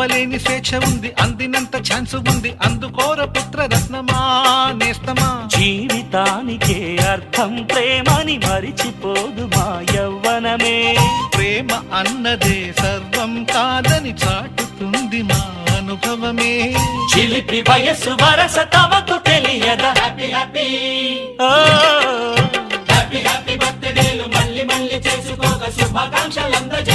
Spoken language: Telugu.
అవ్వలేని స్వేచ్ఛ ఉంది, అందినంత ఛాన్స్ ఉంది, అందుకోర పుత్ర రత్నమా నేస్తమా. జీవితానికే అర్థం ప్రేమని మరిచిపోదు మా యవ్వనమే. ప్రేమ అన్నదే సర్వం కాదని చాటుతుంది మా అనుభవమే. చిలిపి వయస్సు వరస తమకు తెలియదా. హ్యాపీ హ్యాపీ హ్యాపీ హ్యాపీ బర్త్డేలు మళ్ళీ మళ్ళీ చేసుకోగా శుభాకాంక్షలందజే.